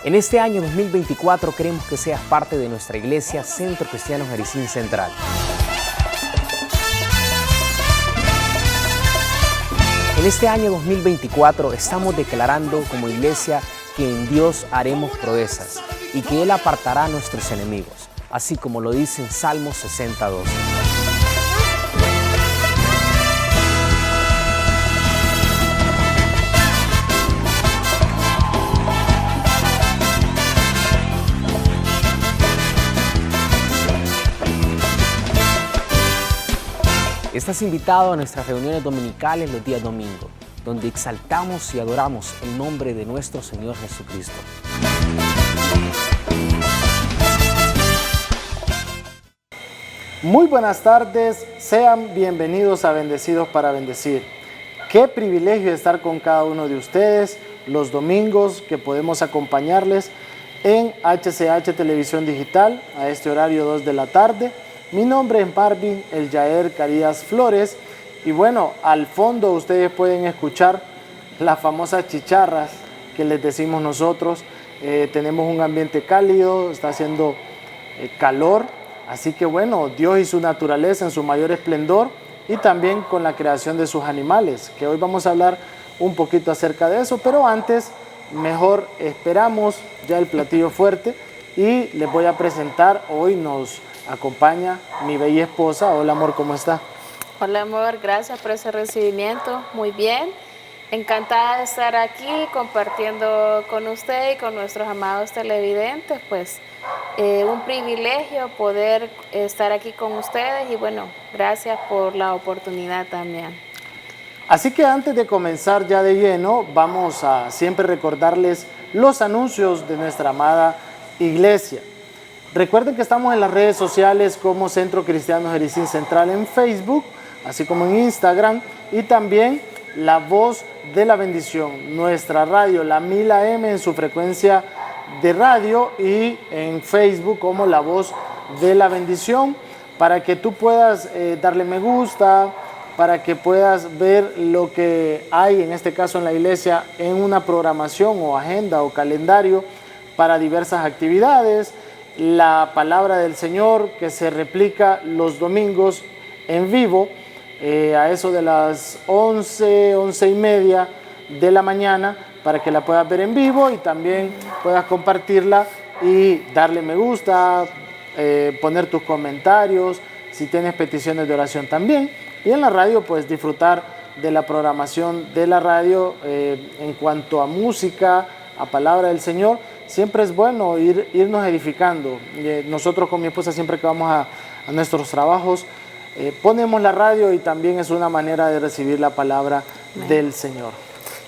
En este año 2024 queremos que seas parte de nuestra iglesia Centro Cristiano Jericín Central. En este año 2024 estamos declarando como iglesia que en Dios haremos proezas y que Él apartará a nuestros enemigos, así como lo dice en Salmos 60:12. Estás invitado a nuestras reuniones dominicales los días domingos, donde exaltamos y adoramos el nombre de nuestro Señor Jesucristo. Muy buenas tardes, sean bienvenidos a Bendecidos para Bendecir. Qué privilegio estar con cada uno de ustedes los domingos que podemos acompañarles en HCH Televisión Digital a este horario 2 de la tarde. Mi nombre es Marvin El Yaer Carías Flores y bueno, al fondo ustedes pueden escuchar las famosas chicharras que les decimos nosotros. Tenemos un ambiente cálido, está haciendo calor, así que bueno, Dios y su naturaleza en su mayor esplendor y también con la creación de sus animales, que hoy vamos a hablar un poquito acerca de eso, pero antes mejor esperamos ya el platillo fuerte y les voy a presentar. Hoy nos acompaña mi bella esposa. Hola amor, ¿cómo está? Hola amor, gracias por ese recibimiento, muy bien. Encantada de estar aquí compartiendo con usted y con nuestros amados televidentes, pues un privilegio poder estar aquí con ustedes y bueno, gracias por la oportunidad también. Así que antes de comenzar ya de lleno, vamos a siempre recordarles los anuncios de nuestra amada iglesia. Recuerden que estamos en las redes sociales como Centro Cristiano Jericín Central en Facebook, así como en Instagram, y también La Voz de la Bendición, nuestra radio, la 1000 AM en su frecuencia de radio y en Facebook como La Voz de la Bendición, para que tú puedas darle me gusta, para que puedas ver lo que hay, en este caso en la iglesia, en una programación o agenda o calendario para diversas actividades. La palabra del Señor que se replica los domingos en vivo a eso de las 11:30 de la mañana, para que la puedas ver en vivo y también puedas compartirla y darle me gusta, poner tus comentarios, si tienes peticiones de oración también. Y en la radio pues disfrutar de la programación de la radio en cuanto a música, a palabra del Señor. Siempre es bueno irnos edificando. Nosotros con mi esposa siempre que vamos a nuestros trabajos ponemos la radio y también es una manera de recibir la palabra del Señor.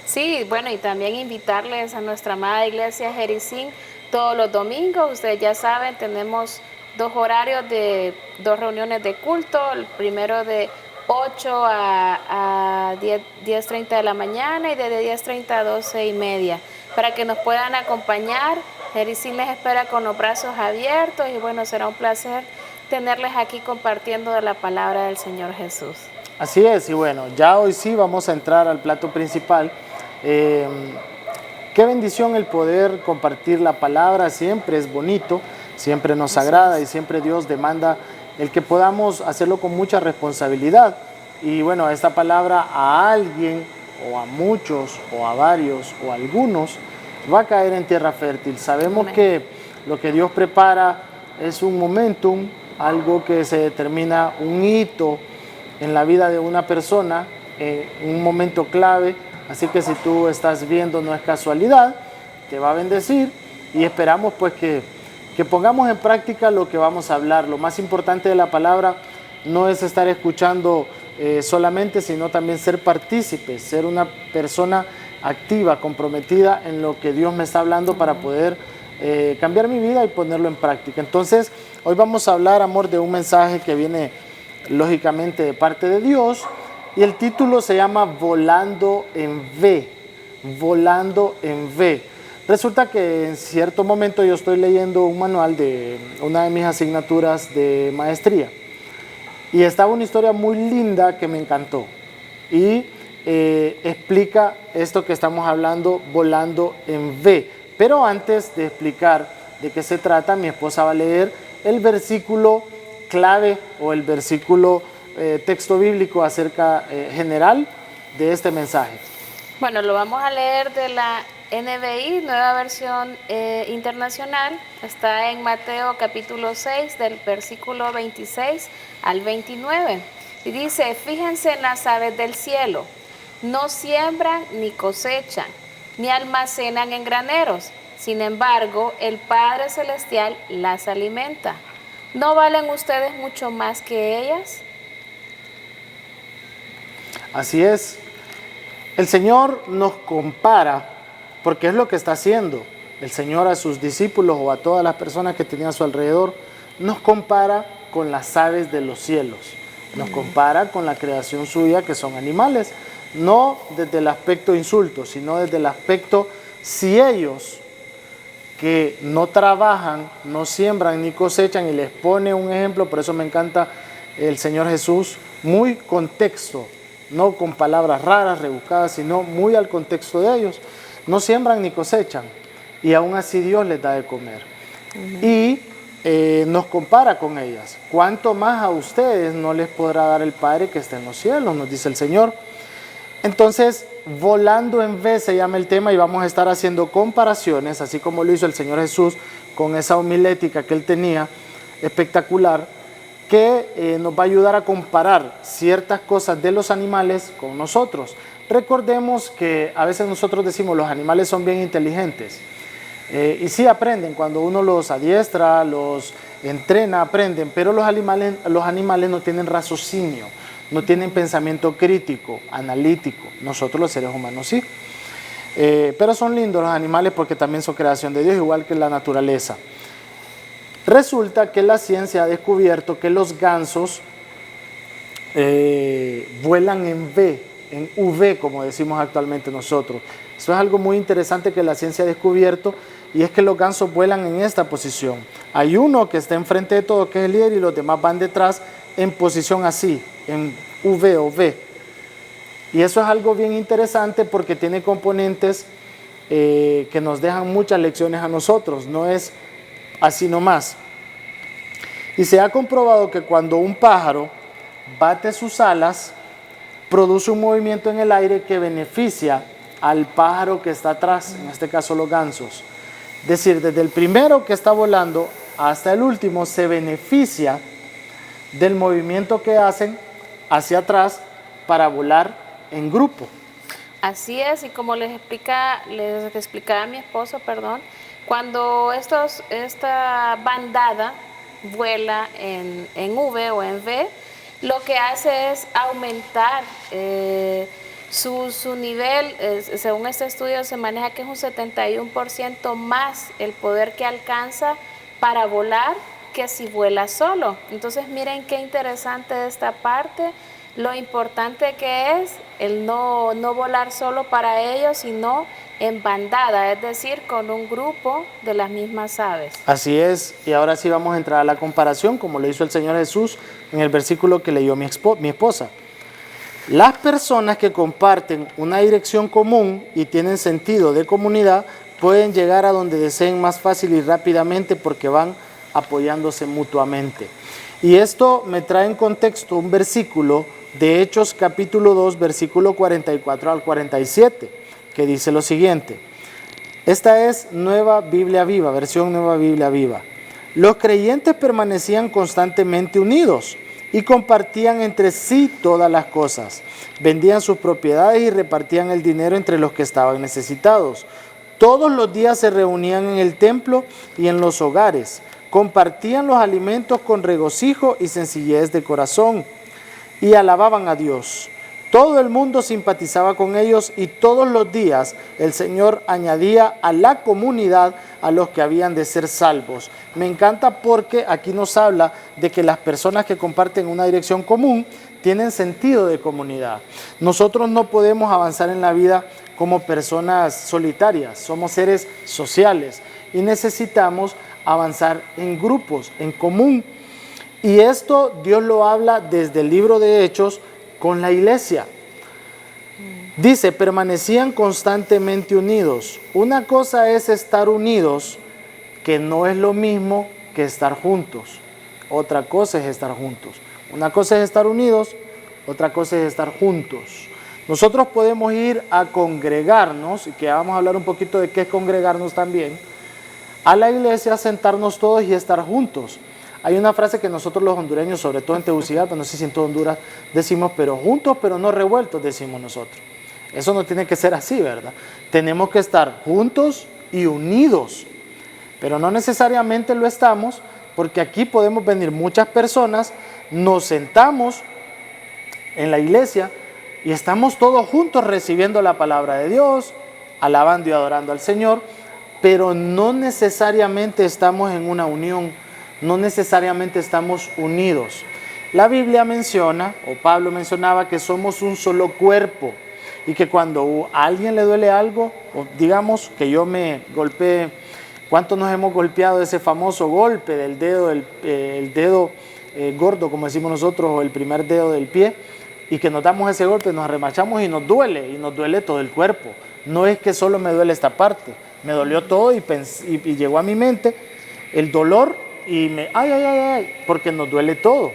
Sí, bueno, y también invitarles a nuestra amada iglesia Jericín todos los domingos. Ustedes ya saben, tenemos dos horarios de dos reuniones de culto. El primero de 8 a 10:30 de la mañana y de 10:30 a 12:30. Para que nos puedan acompañar. Jericín les espera con los brazos abiertos y bueno, será un placer tenerles aquí compartiendo de la palabra del Señor Jesús. Así es, y bueno, ya hoy sí vamos a entrar al plato principal. Qué bendición el poder compartir la palabra, siempre es bonito, siempre nos agrada y siempre Dios demanda el que podamos hacerlo con mucha responsabilidad. Y bueno, esta palabra a alguien o a muchos o a varios o a algunos va a caer en tierra fértil. Sabemos que lo que Dios prepara es un momentum, algo que se determina, un hito en la vida de una persona, un momento clave. Así que si tú estás viendo, no es casualidad, te va a bendecir y esperamos pues que pongamos en práctica lo que vamos a hablar. Lo más importante de la palabra no es estar escuchando solamente, sino también ser partícipes, ser una persona activa, comprometida en lo que Dios me está hablando para poder cambiar mi vida y ponerlo en práctica. Entonces, hoy vamos a hablar, amor, de un mensaje que viene lógicamente de parte de Dios y el título se llama Volando en V, Volando en V. Resulta que en cierto momento yo estoy leyendo un manual de una de mis asignaturas de maestría y estaba una historia muy linda que me encantó y explica esto que estamos hablando, volando en V. Pero antes de explicar de qué se trata, mi esposa va a leer el versículo clave o el versículo texto bíblico acerca general de este mensaje. Bueno, lo vamos a leer de la NBI, nueva versión internacional. Está en Mateo capítulo 6, del versículo 26 al 29. Y dice, fíjense en las aves del cielo, no siembran ni cosechan, ni almacenan en graneros. Sin embargo, el Padre Celestial las alimenta. ¿No valen ustedes mucho más que ellas? Así es. El Señor nos compara, porque es lo que está haciendo. El Señor a sus discípulos o a todas las personas que tenía a su alrededor, nos compara con las aves de los cielos. Nos compara con la creación suya, que son animales. No desde el aspecto insulto, sino desde el aspecto, si ellos que no trabajan, no siembran ni cosechan, y les pone un ejemplo, por eso me encanta el Señor Jesús, muy contexto, no con palabras raras, rebuscadas, sino muy al contexto de ellos. No siembran ni cosechan, y aún así Dios les da de comer. Y nos compara con ellas. ¿Cuánto más a ustedes no les podrá dar el Padre que está en los cielos? Nos dice el Señor. Entonces, volando en V se llama el tema, y vamos a estar haciendo comparaciones, así como lo hizo el Señor Jesús con esa homilética que él tenía, espectacular, que nos va a ayudar a comparar ciertas cosas de los animales con nosotros. Recordemos que a veces nosotros decimos los animales son bien inteligentes, y sí aprenden, cuando uno los adiestra, los entrena, aprenden, pero los animales no tienen raciocinio, no tienen pensamiento crítico, analítico. Nosotros los seres humanos sí. Pero son lindos los animales porque también son creación de Dios, igual que la naturaleza. Resulta que la ciencia ha descubierto que los gansos vuelan en V, en V, como decimos actualmente nosotros. Eso es algo muy interesante que la ciencia ha descubierto, y es que los gansos vuelan en esta posición. Hay uno que está enfrente de todo, que es el líder, y los demás van detrás en posición así, en V o V. Y eso es algo bien interesante porque tiene componentes que nos dejan muchas lecciones a nosotros, no es así nomás. Y se ha comprobado que cuando un pájaro bate sus alas, produce un movimiento en el aire que beneficia al pájaro que está atrás, en este caso los gansos. Es decir, desde el primero que está volando hasta el último se beneficia del movimiento que hacen hacia atrás para volar en grupo. Así es, y como les explicaba a mi esposo, cuando esta bandada vuela en V o en V, lo que hace es aumentar su nivel. Según este estudio se maneja que es un 71% más el poder que alcanza para volar que si vuela solo. Entonces miren qué interesante esta parte, lo importante que es el no volar solo para ellos, sino en bandada, es decir, con un grupo de las mismas aves. Así es, y ahora sí vamos a entrar a la comparación, como lo hizo el Señor Jesús en el versículo que leyó mi esposa. Las personas que comparten una dirección común y tienen sentido de comunidad pueden llegar a donde deseen más fácil y rápidamente porque van apoyándose mutuamente. Y esto me trae en contexto un versículo de Hechos capítulo 2, versículo 44 al 47, que dice lo siguiente. Esta es Nueva Biblia Viva, versión Nueva Biblia Viva. Los creyentes permanecían constantemente unidos y compartían entre sí todas las cosas. Vendían sus propiedades y repartían el dinero entre los que estaban necesitados. Todos los días se reunían en el templo y en los hogares. Compartían los alimentos con regocijo y sencillez de corazón y alababan a Dios. Todo el mundo simpatizaba con ellos y todos los días el Señor añadía a la comunidad a los que habían de ser salvos. Me encanta porque aquí nos habla de que las personas que comparten una dirección común tienen sentido de comunidad. Nosotros no podemos avanzar en la vida como personas solitarias, somos seres sociales y necesitamos avanzar en grupos, en común. Y esto Dios lo habla desde el libro de Hechos con la iglesia. Dice, permanecían constantemente unidos. Una cosa es estar unidos, que no es lo mismo que estar juntos. Otra cosa es estar juntos. Una cosa es estar unidos, otra cosa es estar juntos. Nosotros podemos ir a congregarnos, y que vamos a hablar un poquito de qué es congregarnos también, a la iglesia, sentarnos todos y estar juntos. Hay una frase que nosotros los hondureños, sobre todo en Tegucigalpa, no sé si en toda Honduras, decimos, pero juntos, pero no revueltos, decimos nosotros. Eso no tiene que ser así, ¿verdad? Tenemos que estar juntos y unidos, pero no necesariamente lo estamos, porque aquí podemos venir muchas personas, nos sentamos en la iglesia y estamos todos juntos recibiendo la palabra de Dios, alabando y adorando al Señor, pero no necesariamente estamos en una unión, no necesariamente estamos unidos. La Biblia menciona, o Pablo mencionaba, que somos un solo cuerpo y que cuando a alguien le duele algo, o digamos que yo me golpeé, ¿cuántos nos hemos golpeado ese famoso golpe del dedo, el dedo gordo, como decimos nosotros, o el primer dedo del pie, y que nos damos ese golpe, nos arremachamos y nos duele todo el cuerpo? No es que solo me duele esta parte, me dolió todo y llegó a mi mente el dolor y ay, porque nos duele todo.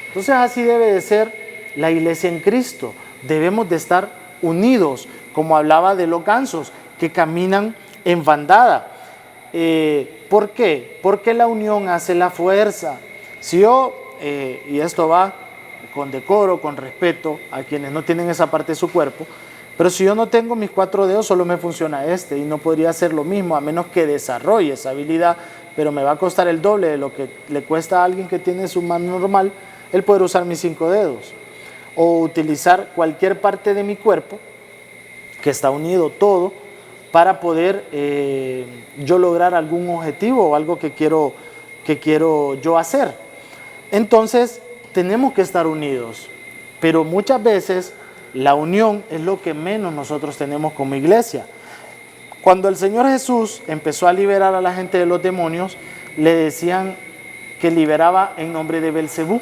Entonces así debe de ser la iglesia en Cristo. Debemos de estar unidos, como hablaba de los gansos que caminan en bandada. ¿Por qué? Porque la unión hace la fuerza. Si yo, y esto va con decoro, con respeto a quienes no tienen esa parte de su cuerpo, pero si yo no tengo mis 4 dedos, solo me funciona este, y no podría hacer lo mismo a menos que desarrolle esa habilidad, pero me va a costar el doble de lo que le cuesta a alguien que tiene su mano normal el poder usar mis 5 dedos, o utilizar cualquier parte de mi cuerpo que está unido todo para poder yo lograr algún objetivo o algo que quiero yo hacer. Entonces tenemos que estar unidos, pero muchas veces la unión es lo que menos nosotros tenemos como iglesia. Cuando el Señor Jesús empezó a liberar a la gente de los demonios, le decían que liberaba en nombre de Belcebú,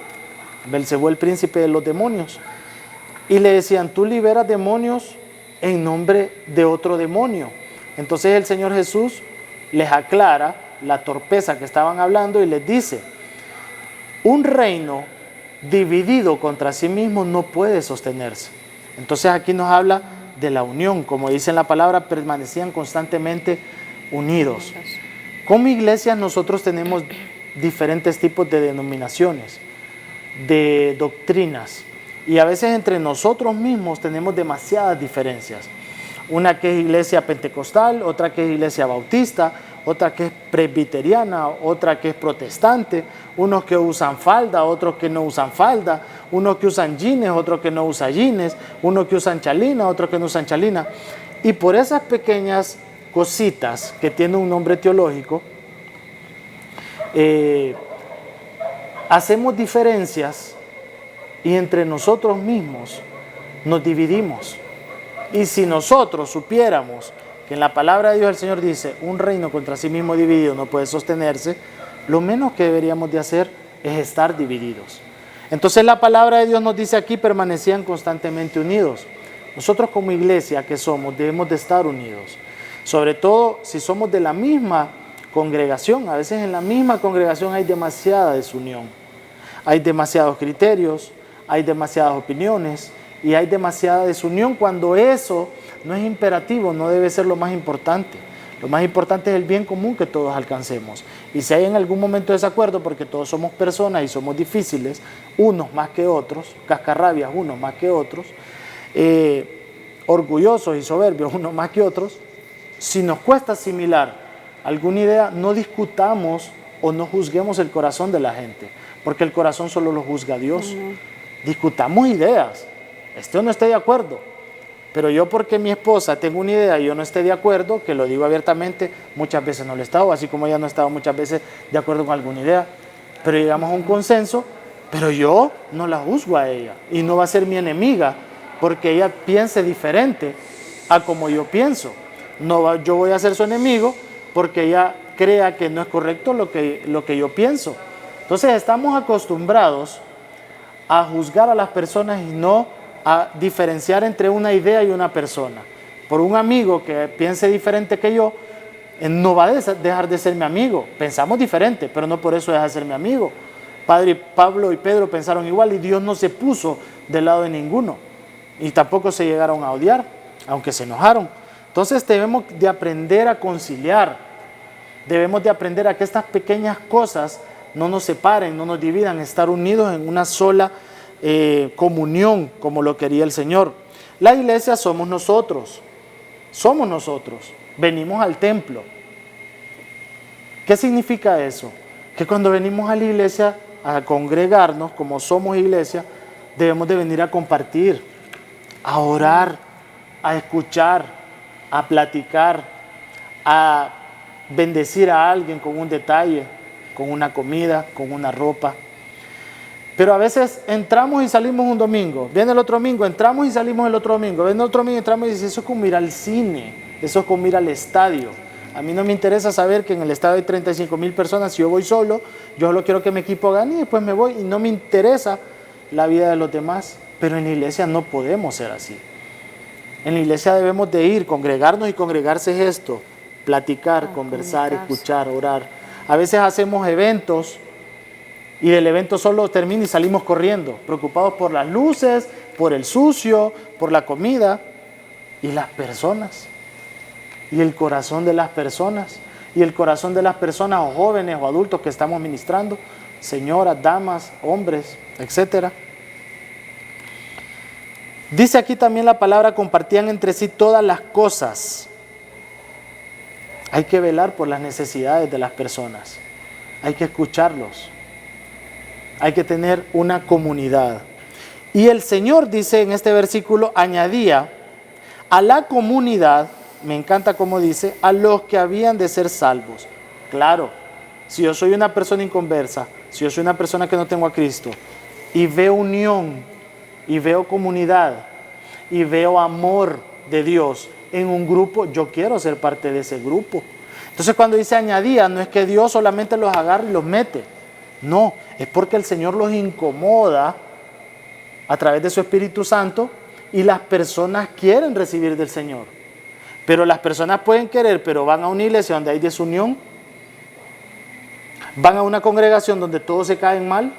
el príncipe de los demonios, y le decían, tú liberas demonios en nombre de otro demonio. Entonces el Señor Jesús les aclara la torpeza que estaban hablando y les dice, un reino dividido contra sí mismo no puede sostenerse. Entonces aquí nos habla de la unión, como dice en la palabra, permanecían constantemente unidos. Como iglesia nosotros tenemos diferentes tipos de denominaciones, de doctrinas, y a veces entre nosotros mismos tenemos demasiadas diferencias. Una que es iglesia pentecostal, otra que es iglesia bautista, otra que es presbiteriana, otra que es protestante, unos que usan falda, otros que no usan falda, unos que usan jeans, otros que no usan jeans, unos que usan chalina, otros que no usan chalina. Y por esas pequeñas cositas que tienen un nombre teológico, hacemos diferencias y entre nosotros mismos nos dividimos. Y si nosotros supiéramos que en la palabra de Dios el Señor dice, un reino contra sí mismo dividido no puede sostenerse, lo menos que deberíamos de hacer es estar divididos. Entonces la palabra de Dios nos dice aquí, permanecían constantemente unidos. Nosotros como iglesia que somos, debemos de estar unidos. Sobre todo si somos de la misma congregación. A veces en la misma congregación hay demasiada desunión. Hay demasiados criterios, hay demasiadas opiniones y hay demasiada desunión cuando eso no es imperativo, no debe ser lo más importante. Lo más importante es el bien común que todos alcancemos. Y si hay en algún momento desacuerdo, porque todos somos personas y somos difíciles, unos más que otros, cascarrabias unos más que otros, orgullosos y soberbios unos más que otros, si nos cuesta asimilar alguna idea, no discutamos o no juzguemos el corazón de la gente, porque el corazón solo lo juzga Dios. Discutamos ideas, esté o no esté de acuerdo, pero yo porque mi esposa tengo una idea y yo no esté de acuerdo, que lo digo abiertamente, muchas veces no lo he estado, así como ella no ha estado muchas veces de acuerdo con alguna idea, pero llegamos a un consenso, pero yo no la juzgo a ella y no va a ser mi enemiga porque ella piense diferente a como yo pienso. Yo voy a ser su enemigo porque ella crea que no es correcto lo que yo pienso. Entonces estamos acostumbrados a juzgar a las personas y no a diferenciar entre una idea y una persona. Por un amigo que piense diferente que yo, no va a dejar de ser mi amigo. Pensamos diferente, pero no por eso deja de ser mi amigo. Pablo y Pedro pensaron igual y Dios no se puso del lado de ninguno. Y tampoco se llegaron a odiar, aunque se enojaron. Entonces debemos de aprender a conciliar. Debemos de aprender a que estas pequeñas cosas no nos separen, no nos dividan, estar unidos en una sola comunión, como lo quería el Señor. La iglesia somos nosotros, venimos al templo. ¿Qué significa eso? Que cuando venimos a la iglesia a congregarnos, como somos iglesia, debemos de venir a compartir, a orar, a escuchar, a platicar, a bendecir a alguien con un detalle, con una comida, con una ropa. Pero a veces entramos y salimos un domingo, viene el otro domingo, entramos y salimos el otro domingo, viene el otro domingo, entramos y dice, eso es como ir al cine, eso es como ir al estadio. A mí no me interesa saber que en el estadio hay 35,000 personas, si yo voy solo, yo solo quiero que mi equipo gane y después me voy y no me interesa la vida de los demás. Pero en la iglesia no podemos ser así. En la iglesia debemos de ir, congregarnos, y congregarse es esto, platicar, conversar, escuchar, orar. A veces hacemos eventos y del evento solo termina y salimos corriendo, preocupados por las luces, por el sucio, por la comida. Y las personas, y el corazón de las personas, y el corazón de las personas, o jóvenes o adultos que estamos ministrando, señoras, damas, hombres, etc. Dice aquí también la palabra, compartían entre sí todas las cosas. Hay que velar por las necesidades de las personas, hay que escucharlos, hay que tener una comunidad. Y el Señor, dice en este versículo, añadía a la comunidad, me encanta cómo dice, a los que habían de ser salvos. Claro, si yo soy una persona inconversa, si yo soy una persona que no tengo a Cristo, y veo unión, y veo comunidad, y veo amor de Dios en un grupo, yo quiero ser parte de ese grupo. Entonces cuando dice añadía, no es que Dios solamente los agarra y los mete. No, es porque el Señor los incomoda a través de su Espíritu Santo y las personas quieren recibir del Señor. Pero las personas pueden querer, pero van a una iglesia donde hay desunión, van a una congregación donde todos se caen mal,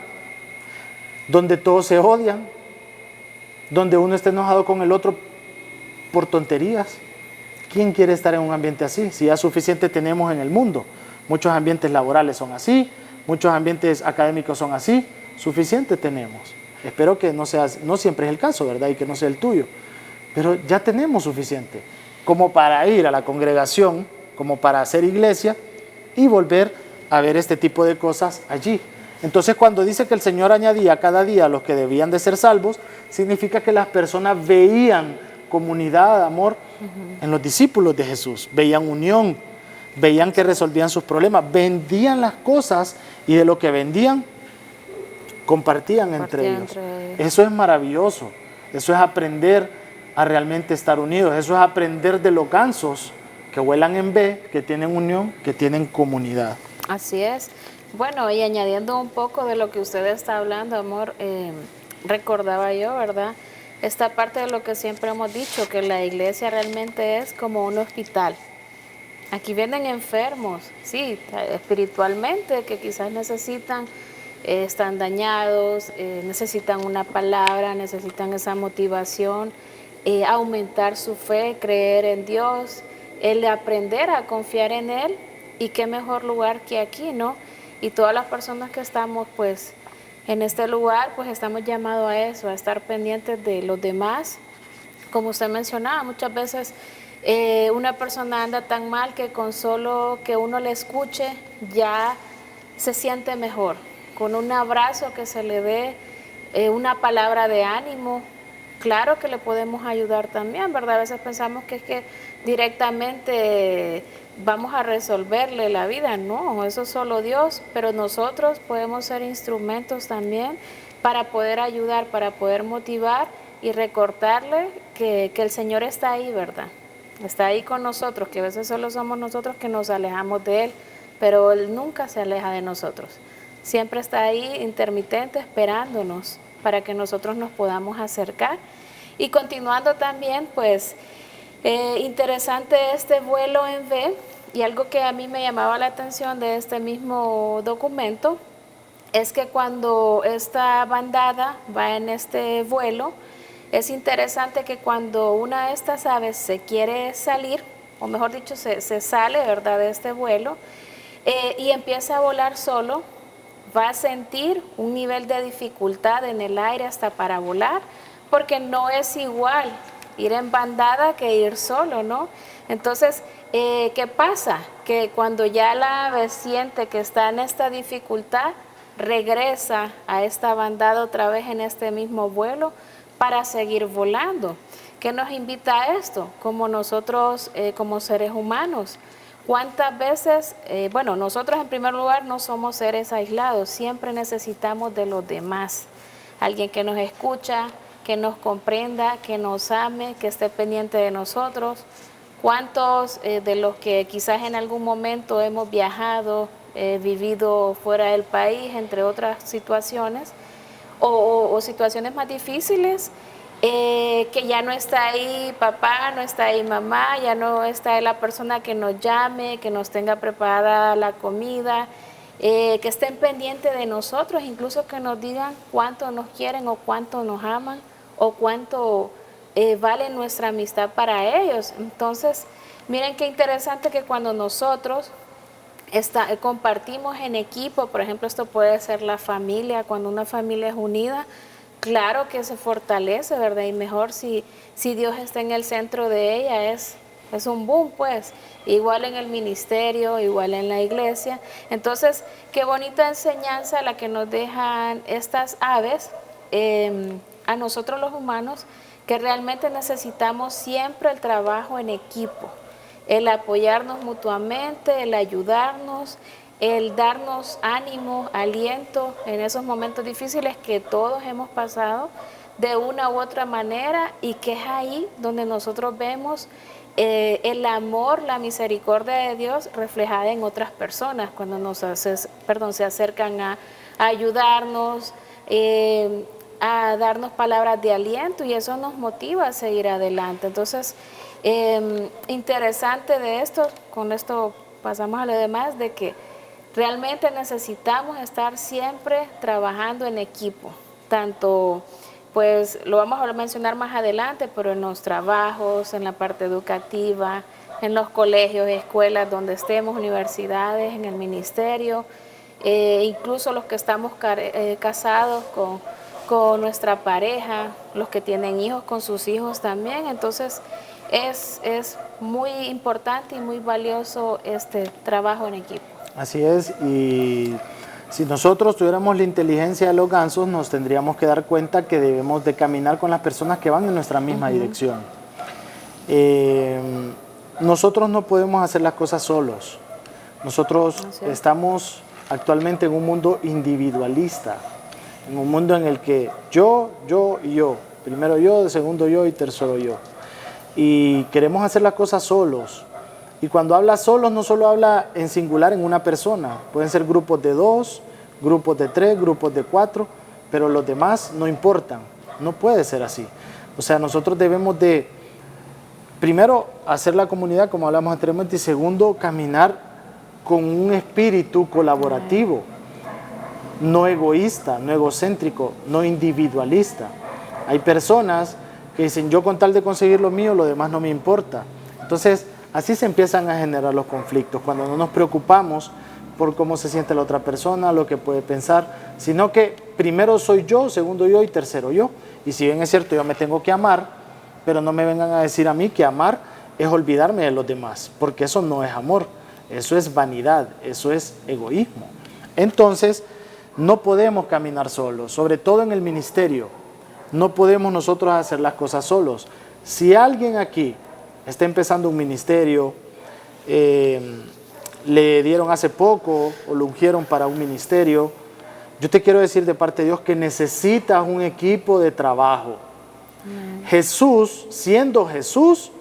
donde todos se odian, donde uno está enojado con el otro por tonterías. ¿Quién quiere estar en un ambiente así? Si ya suficiente tenemos en el mundo. Muchos ambientes laborales son así, muchos ambientes académicos son así, suficiente tenemos. Espero que no siempre es el caso, ¿verdad? Y que no sea el tuyo. Pero ya tenemos suficiente como para ir a la congregación, como para hacer iglesia y volver a ver este tipo de cosas allí. Entonces cuando dice que el Señor añadía cada día a los que debían de ser salvos, significa que las personas veían comunidad, amor en los discípulos de Jesús, veían unión, veían que resolvían sus problemas, vendían las cosas y de lo que vendían compartían entre ellos. Eso es maravilloso, eso es aprender a realmente estar unidos, eso es aprender de los gansos que vuelan en B, que tienen unión, que tienen comunidad. Así es. Bueno, y añadiendo un poco de lo que usted está hablando, amor, recordaba yo, ¿verdad? Esta parte de lo que siempre hemos dicho, que la iglesia realmente es como un hospital. Aquí vienen enfermos, sí, espiritualmente, que quizás necesitan, están dañados, necesitan una palabra, necesitan esa motivación, aumentar su fe, creer en Dios, el aprender a confiar en Él, y qué mejor lugar que aquí, ¿no? Y todas las personas que estamos, pues, en este lugar, pues estamos llamados a eso, a estar pendientes de los demás. Como usted mencionaba, muchas veces una persona anda tan mal que con solo que uno le escuche ya se siente mejor. Con un abrazo que se le dé, una palabra de ánimo, claro que le podemos ayudar también, ¿verdad? A veces pensamos que es que directamente vamos a resolverle la vida, no, eso es solo Dios, pero nosotros podemos ser instrumentos también para poder ayudar, para poder motivar y recordarle que el Señor está ahí, ¿verdad? Está ahí con nosotros, que a veces solo somos nosotros que nos alejamos de Él, pero Él nunca se aleja de nosotros. Siempre está ahí intermitente esperándonos para que nosotros nos podamos acercar Y continuando también, pues interesante este vuelo en V, y algo que a mí me llamaba la atención de este mismo documento es que cuando esta bandada va en este vuelo, es interesante que cuando una de estas aves se quiere salir, o mejor dicho, se sale, ¿verdad?, de este vuelo, y empieza a volar solo, va a sentir un nivel de dificultad en el aire hasta para volar, porque no es igual ir en bandada que ir solo, ¿no? Entonces, ¿qué pasa? Que cuando ya la ave siente que está en esta dificultad, regresa a esta bandada otra vez en este mismo vuelo para seguir volando. ¿Qué nos invita a esto? Como nosotros, como seres humanos, ¿cuántas veces, bueno, nosotros en primer lugar no somos seres aislados, siempre necesitamos de los demás, alguien que nos escucha, que nos comprenda, que nos ame, que esté pendiente de nosotros? ¿Cuántos de los que quizás en algún momento hemos viajado, vivido fuera del país, entre otras situaciones, o situaciones más difíciles, que ya no está ahí papá, no está ahí mamá, ya no está ahí la persona que nos llame, que nos tenga preparada la comida, que estén pendientes de nosotros, incluso que nos digan cuánto nos quieren o cuánto nos aman o cuánto vale nuestra amistad para ellos? Entonces, miren qué interesante que cuando nosotros compartimos en equipo, por ejemplo, esto puede ser la familia, cuando una familia es unida, claro que se fortalece, ¿verdad? Y mejor si Dios está en el centro de ella, es un boom, pues. Igual en el ministerio, igual en la iglesia. Entonces, qué bonita enseñanza la que nos dejan estas aves a nosotros los humanos, que realmente necesitamos siempre el trabajo en equipo, el apoyarnos mutuamente, el ayudarnos, el darnos ánimo, aliento en esos momentos difíciles que todos hemos pasado de una u otra manera, y que es ahí donde nosotros vemos el amor, la misericordia de Dios reflejada en otras personas, cuando se acercan a ayudarnos, a darnos palabras de aliento, y eso nos motiva a seguir adelante. Entonces, interesante de esto, con esto pasamos a lo demás, de que realmente necesitamos estar siempre trabajando en equipo, tanto, pues lo vamos a mencionar más adelante, pero en los trabajos, en la parte educativa, en los colegios, escuelas donde estemos, universidades, en el ministerio, incluso los que estamos casados con nuestra pareja, los que tienen hijos con sus hijos también. Entonces es muy importante y muy valioso este trabajo en equipo. Así es, y si nosotros tuviéramos la inteligencia de los gansos, nos tendríamos que dar cuenta que debemos de caminar con las personas que van en nuestra misma dirección. Nosotros no podemos hacer las cosas solos. Nosotros estamos actualmente en un mundo individualista, en un mundo en el que yo y yo, primero yo, segundo yo y tercero yo. Y queremos hacer las cosas solos. Y cuando habla solos, no solo habla en singular en una persona, pueden ser grupos de 2, grupos de 3, grupos de 4, pero los demás no importan, no puede ser así. O sea, nosotros debemos de, primero, hacer la comunidad, como hablamos anteriormente, y segundo, caminar con un espíritu colaborativo, no egoísta, no egocéntrico, no individualista. Hay personas que dicen, yo con tal de conseguir lo mío, lo demás no me importa. Entonces, así se empiezan a generar los conflictos, cuando no nos preocupamos por cómo se siente la otra persona, lo que puede pensar, sino que primero soy yo, segundo yo y tercero yo. Y si bien es cierto, yo me tengo que amar, pero no me vengan a decir a mí que amar es olvidarme de los demás, porque eso no es amor, eso es vanidad, eso es egoísmo. Entonces, no podemos caminar solos, sobre todo en el ministerio. No podemos nosotros hacer las cosas solos. Si alguien aquí está empezando un ministerio, le dieron hace poco o lo ungieron para un ministerio, yo te quiero decir de parte de Dios que necesitas un equipo de trabajo. Jesús, siendo Jesús,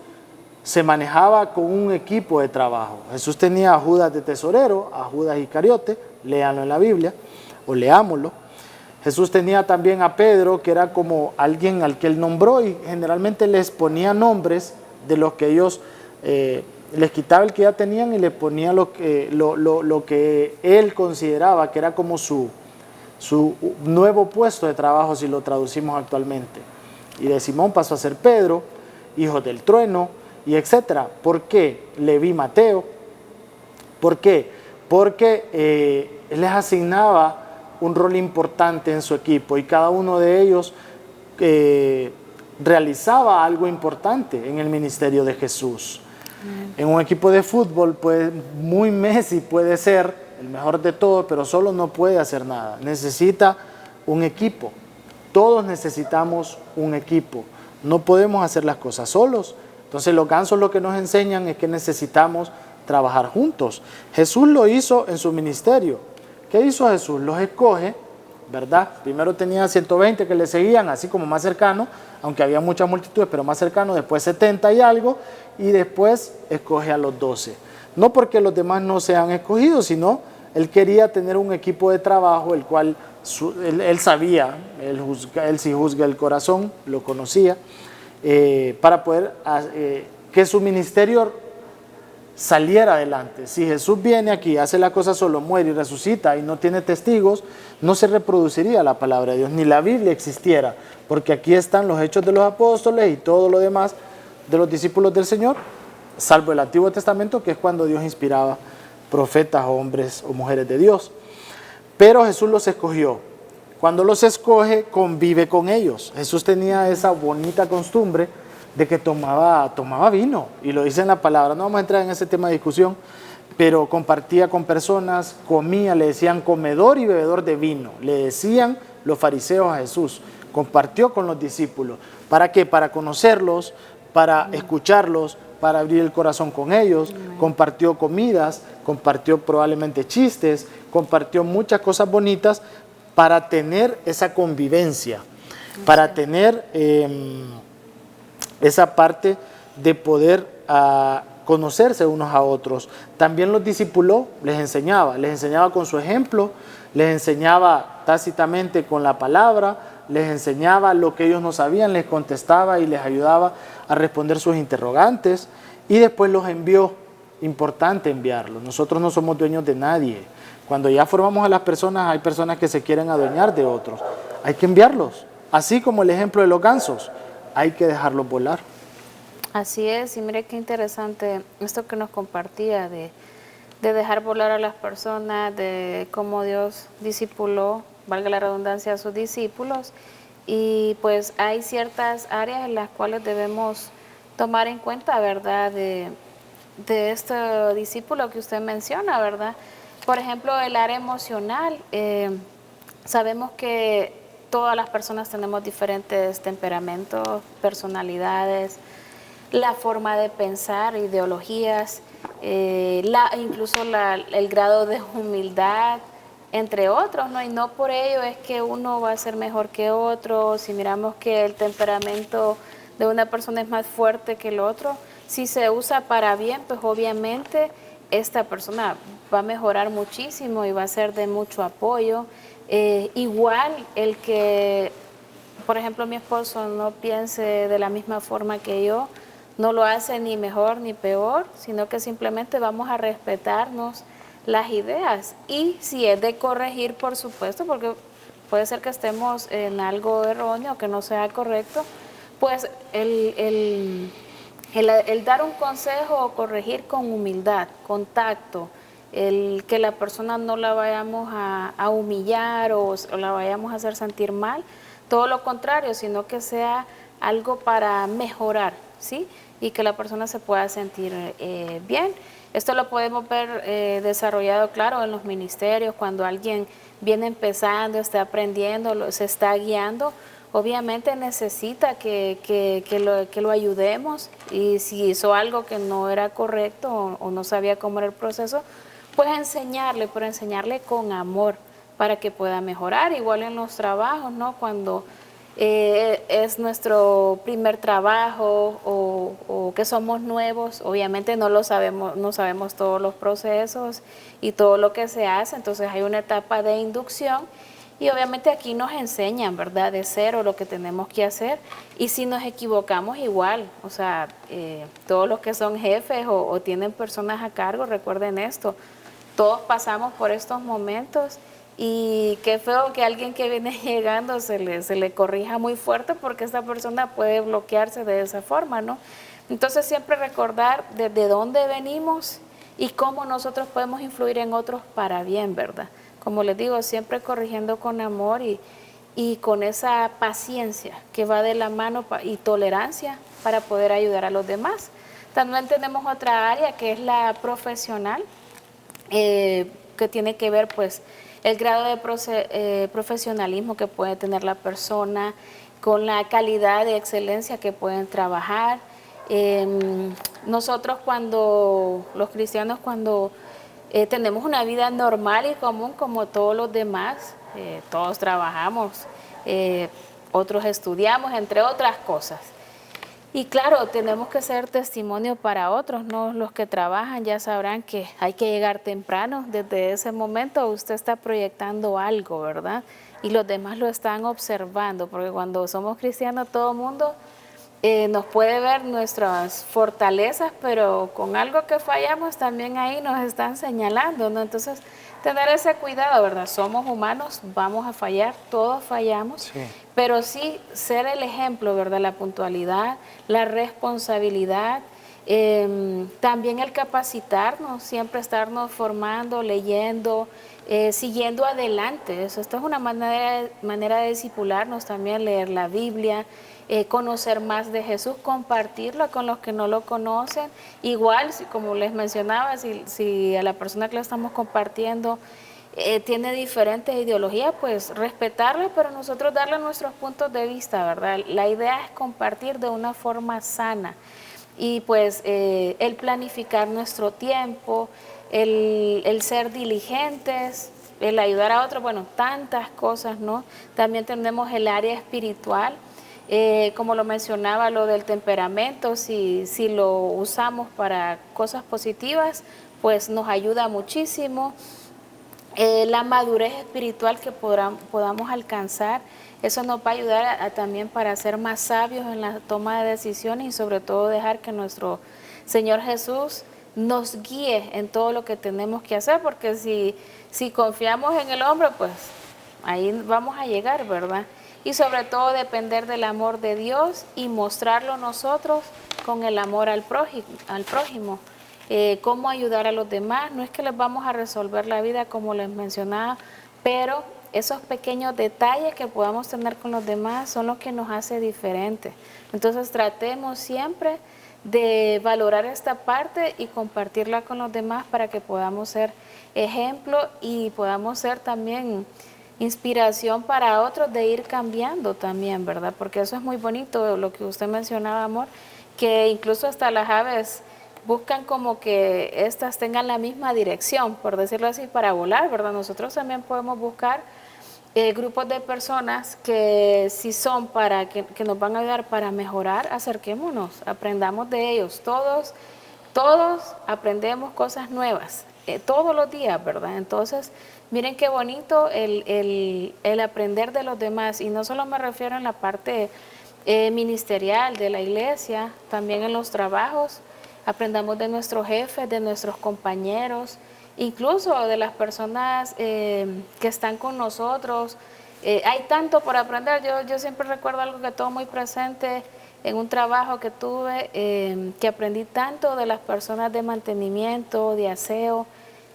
se manejaba con un equipo de trabajo. Jesús tenía a Judas de tesorero, a Judas Iscariote, léanlo en la Biblia, o leámoslo. Jesús tenía también a Pedro, que era como alguien al que él nombró, y generalmente les ponía nombres de los que ellos, les quitaba el que ya tenían y les ponía lo que él consideraba que era como su nuevo puesto de trabajo, si lo traducimos actualmente. Y de Simón pasó a ser Pedro, hijo del trueno, y etcétera. ¿Por qué? Leví, Mateo. ¿Por qué? Porque él les asignaba un rol importante en su equipo y cada uno de ellos realizaba algo importante en el ministerio de Jesús. En un equipo de fútbol, pues muy Messi puede ser el mejor de todos, pero solo no puede hacer nada. Necesita un equipo. Todos necesitamos un equipo. No podemos hacer las cosas solos. Entonces los gansos lo que nos enseñan es que necesitamos trabajar juntos. Jesús lo hizo en su ministerio. ¿Qué hizo Jesús? Los escoge, ¿verdad? Primero tenía 120 que le seguían, así como más cercano, aunque había muchas multitudes, pero más cercano, después 70 y algo, y después escoge a los 12. No porque los demás no sean escogidos, sino él quería tener un equipo de trabajo, el cual él sabía, él sí juzga el corazón, lo conocía, para poder que su ministerio saliera adelante. Si Jesús viene aquí, hace la cosa solo, muere y resucita y no tiene testigos, no se reproduciría la palabra de Dios, ni la Biblia existiera, porque aquí están los hechos de los apóstoles y todo lo demás de los discípulos del Señor, salvo el Antiguo Testamento, que es cuando Dios inspiraba profetas, hombres o mujeres de Dios. Pero Jesús los escogió. Cuando los escoge, convive con ellos. Jesús tenía esa bonita costumbre de que tomaba vino, y lo dice en la palabra. No vamos a entrar en ese tema de discusión, pero compartía con personas, comía, le decían comedor y bebedor de vino, le decían los fariseos a Jesús. Compartió con los discípulos. ¿Para qué? Para conocerlos, para escucharlos, para abrir el corazón con ellos. Compartió comidas, compartió probablemente chistes, compartió muchas cosas bonitas para tener esa convivencia, para tener esa parte de poder conocerse unos a otros. También los discipuló, les enseñaba con su ejemplo, les enseñaba tácitamente con la palabra, les enseñaba lo que ellos no sabían, les contestaba y les ayudaba a responder sus interrogantes, y después los envió. Importante enviarlos. Nosotros no somos dueños de nadie. Cuando ya formamos a las personas, hay personas que se quieren adueñar de otros. Hay que enviarlos. Así como el ejemplo de los gansos, hay que dejarlos volar. Así es, y mire qué interesante esto que nos compartía de dejar volar a las personas, de cómo Dios discipuló, valga la redundancia, a sus discípulos. Y pues hay ciertas áreas en las cuales debemos tomar en cuenta, ¿verdad?, de este discípulo que usted menciona, ¿verdad? Por ejemplo, el área emocional. Sabemos que todas las personas tenemos diferentes temperamentos, personalidades, la forma de pensar, ideologías, incluso el grado de humildad, entre otros, ¿no? Y no por ello es que uno va a ser mejor que otro. Si miramos que el temperamento de una persona es más fuerte que el otro, si se usa para bien, pues obviamente esta persona va a mejorar muchísimo y va a ser de mucho apoyo. Igual el que, por ejemplo, mi esposo no piense de la misma forma que yo, no lo hace ni mejor ni peor, sino que simplemente vamos a respetarnos las ideas. Y si es de corregir, por supuesto, porque puede ser que estemos en algo erróneo, que no sea correcto, pues el dar un consejo o corregir con humildad, con tacto, el que la persona no la vayamos a humillar o la vayamos a hacer sentir mal, todo lo contrario, sino que sea algo para mejorar, ¿sí? Y que la persona se pueda sentir bien. Esto lo podemos ver desarrollado, claro, en los ministerios, cuando alguien viene empezando, está aprendiendo, se está guiando. Obviamente necesita que lo ayudemos, y si hizo algo que no era correcto o no sabía cómo era el proceso, pues enseñarle, pero enseñarle con amor para que pueda mejorar. Igual en los trabajos, ¿no? Cuando es nuestro primer trabajo o que somos nuevos, obviamente no sabemos todos los procesos y todo lo que se hace, entonces hay una etapa de inducción. Y obviamente aquí nos enseñan, ¿verdad? De cero lo que tenemos que hacer. Y si nos equivocamos igual, o sea, todos los que son jefes o tienen personas a cargo, recuerden esto, todos pasamos por estos momentos y qué feo que alguien que viene llegando se le corrija muy fuerte porque esta persona puede bloquearse de esa forma, ¿no? Entonces siempre recordar desde dónde venimos y cómo nosotros podemos influir en otros para bien, ¿verdad? Como les digo, siempre corrigiendo con amor y con esa paciencia que va de la mano y tolerancia para poder ayudar a los demás. También tenemos otra área que es la profesional, que tiene que ver pues el grado de profesionalismo que puede tener la persona, con la calidad de excelencia que pueden trabajar. Nosotros los cristianos cuando tenemos una vida normal y común como todos los demás, todos trabajamos, otros estudiamos, entre otras cosas. Y claro, tenemos que ser testimonio para otros, ¿no? Los que trabajan ya sabrán que hay que llegar temprano. Desde ese momento usted está proyectando algo, ¿verdad? Y los demás lo están observando, porque cuando somos cristianos todo el mundo nos puede ver nuestras fortalezas, pero con algo que fallamos también ahí nos están señalando, ¿no? Entonces, tener ese cuidado, ¿verdad? Somos humanos, vamos a fallar, todos fallamos, sí, pero sí ser el ejemplo, ¿verdad? La puntualidad, la responsabilidad, también el capacitarnos, siempre estarnos formando, leyendo, siguiendo adelante. Esto es una manera de discipularnos también, leer la Biblia, conocer más de Jesús, compartirlo con los que no lo conocen. Igual, como les mencionaba, si a la persona que le estamos compartiendo tiene diferentes ideologías, pues respetarla, pero nosotros darle nuestros puntos de vista, ¿verdad? La idea es compartir de una forma sana y pues el planificar nuestro tiempo, el ser diligentes, el ayudar a otros, bueno, tantas cosas, ¿no? También tenemos el área espiritual. Como lo mencionaba, lo del temperamento, si lo usamos para cosas positivas, pues nos ayuda muchísimo. La madurez espiritual que podamos alcanzar, eso nos va a ayudar también para ser más sabios en la toma de decisiones y sobre todo dejar que nuestro Señor Jesús nos guíe en todo lo que tenemos que hacer, porque si confiamos en el hombre, pues ahí vamos a llegar, ¿verdad? Y sobre todo depender del amor de Dios y mostrarlo nosotros con el amor al prójimo. Cómo ayudar a los demás, no es que les vamos a resolver la vida como les mencionaba, pero esos pequeños detalles que podamos tener con los demás son los que nos hace diferentes. Entonces tratemos siempre de valorar esta parte y compartirla con los demás para que podamos ser ejemplo y podamos ser también inspiración para otros de ir cambiando también, ¿verdad? Porque eso es muy bonito, lo que usted mencionaba, amor, que incluso hasta las aves buscan como que estas tengan la misma dirección, por decirlo así, para volar, ¿verdad? Nosotros también podemos buscar grupos de personas que si son que nos van a ayudar para mejorar, acerquémonos, aprendamos de ellos. Todos aprendemos cosas nuevas, todos los días, ¿verdad? Entonces, miren qué bonito el aprender de los demás, y no solo me refiero en la parte ministerial de la iglesia, también en los trabajos. Aprendamos de nuestros jefes, de nuestros compañeros, incluso de las personas que están con nosotros. Hay tanto por aprender. Yo siempre recuerdo algo que tengo muy presente en un trabajo que tuve, que aprendí tanto de las personas de mantenimiento, de aseo,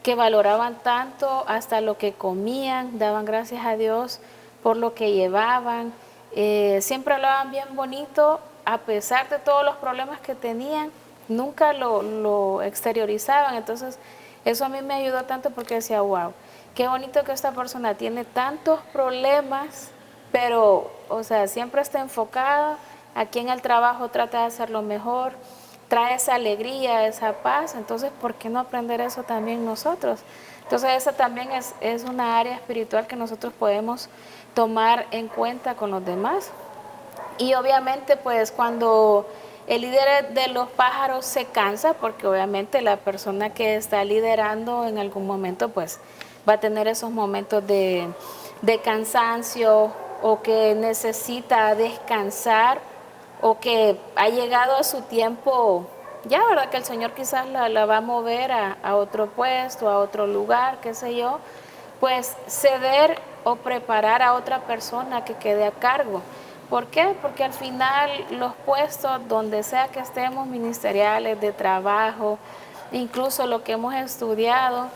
que valoraban tanto hasta lo que comían, daban gracias a Dios por lo que llevaban. Siempre hablaban bien bonito, a pesar de todos los problemas que tenían. Nunca lo exteriorizaban, entonces eso a mí me ayudó tanto porque decía, wow, qué bonito que esta persona tiene tantos problemas, pero, o sea, siempre está enfocada, aquí en el trabajo trata de hacerlo mejor, trae esa alegría, esa paz, entonces, ¿por qué no aprender eso también nosotros? Entonces, esa también es una área espiritual que nosotros podemos tomar en cuenta con los demás. Y obviamente, pues, cuando el líder de los pájaros se cansa, porque obviamente la persona que está liderando en algún momento pues va a tener esos momentos de de cansancio o que necesita descansar o que ha llegado a su tiempo, ya, ¿verdad? Que el Señor quizás la va a mover a otro puesto, a otro lugar, qué sé yo, pues ceder o preparar a otra persona que quede a cargo. ¿Por qué? Porque al final los puestos, donde sea que estemos, ministeriales, de trabajo, incluso lo que hemos estudiado,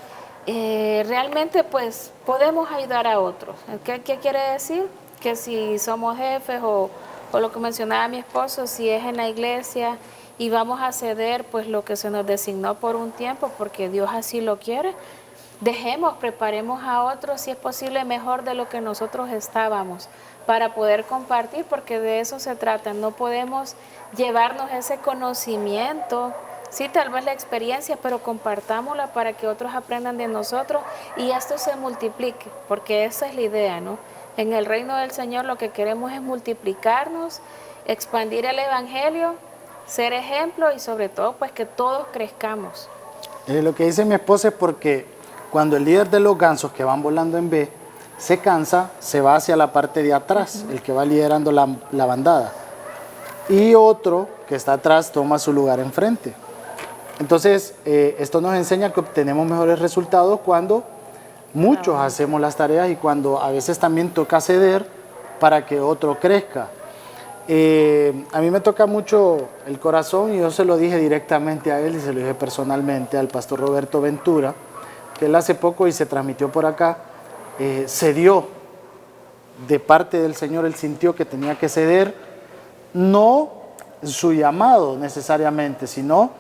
realmente pues podemos ayudar a otros. ¿Qué quiere decir? Que si somos jefes o lo que mencionaba mi esposo, si es en la iglesia y vamos a ceder pues lo que se nos designó por un tiempo, porque Dios así lo quiere, dejemos, preparemos a otros, si es posible, mejor de lo que nosotros estábamos, para poder compartir, porque de eso se trata. No podemos llevarnos ese conocimiento, sí, tal vez la experiencia, pero compartámosla para que otros aprendan de nosotros y esto se multiplique, porque esa es la idea, ¿no? En el reino del Señor lo que queremos es multiplicarnos, expandir el Evangelio, ser ejemplo y sobre todo pues que todos crezcamos. Lo que dice mi esposa es porque cuando el líder de los gansos que van volando en B se cansa, se va hacia la parte de atrás, el que va liderando la bandada. Y otro que está atrás toma su lugar enfrente. Entonces, esto nos enseña que obtenemos mejores resultados cuando muchos hacemos las tareas y cuando a veces también toca ceder para que otro crezca. A mí me toca mucho el corazón y yo se lo dije directamente a él y se lo dije personalmente al pastor Roberto Ventura, que él hace poco y se transmitió por acá, cedió de parte del Señor, él sintió que tenía que ceder, no su llamado necesariamente, sino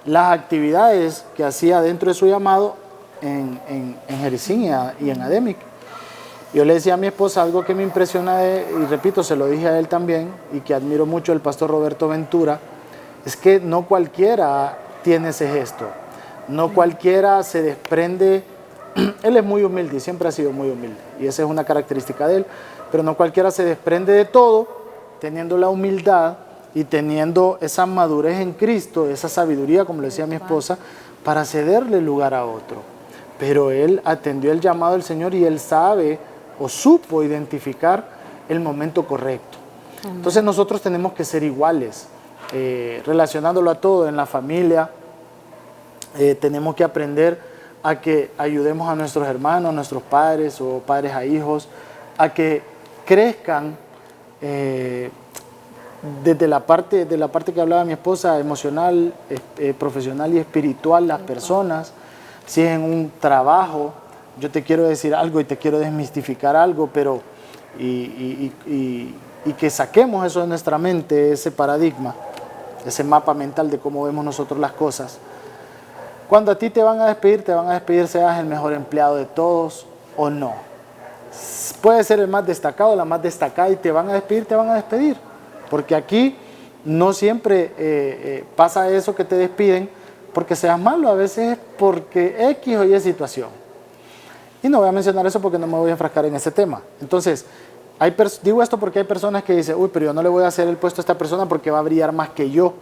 las actividades que hacía dentro de su llamado en Jericín y en Ademic. Yo le decía a mi esposa algo que me impresiona, y repito, se lo dije a él también, y que admiro mucho del pastor Roberto Ventura, es que no cualquiera tiene ese gesto, no cualquiera se desprende. Él es muy humilde y siempre ha sido muy humilde, y esa es una característica de él, pero no cualquiera se desprende de todo, teniendo la humildad y teniendo esa madurez en Cristo, esa sabiduría, como le decía a mi esposa, para cederle lugar a otro. Pero él atendió el llamado del Señor y él sabe o supo identificar el momento correcto. Entonces nosotros tenemos que ser iguales, relacionándolo a todo en la familia. Tenemos que aprender a que ayudemos a nuestros hermanos, a nuestros padres o padres a hijos, a que crezcan desde la parte que hablaba mi esposa, emocional, profesional y espiritual, las personas. Si es en un trabajo, yo te quiero decir algo y te quiero desmistificar algo, pero y que saquemos eso de nuestra mente, ese paradigma, ese mapa mental de cómo vemos nosotros las cosas. Cuando a ti te van a despedir seas el mejor empleado de todos o no. Puede ser el más destacado, la más destacada, y te van a despedir. Porque aquí no siempre pasa eso que te despiden porque seas malo, a veces es porque X o Y situación. Y no voy a mencionar eso porque no me voy a enfrascar en ese tema. Entonces, digo esto porque hay personas que dicen, uy, pero yo no le voy a hacer el puesto a esta persona porque va a brillar más que yo.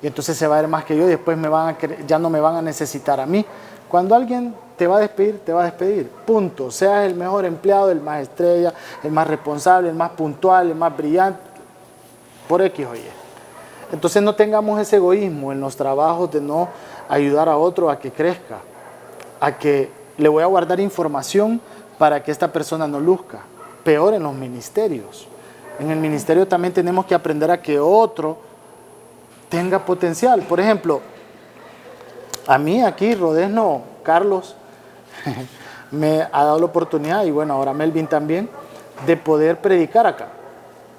Y entonces se va a ver más que yo y después ya no me van a necesitar a mí. Cuando alguien te va a despedir, te va a despedir. Punto. Seas el mejor empleado, el más estrella, el más responsable, el más puntual, el más brillante, por X o Y. Entonces no tengamos ese egoísmo en los trabajos de no ayudar a otro a que crezca, a que le voy a guardar información para que esta persona no luzca. Peor en los ministerios. En el ministerio también tenemos que aprender a que otro tenga potencial. Por ejemplo, a mí aquí, Rodesno, Carlos, me ha dado la oportunidad, y bueno, ahora Melvin también, de poder predicar acá.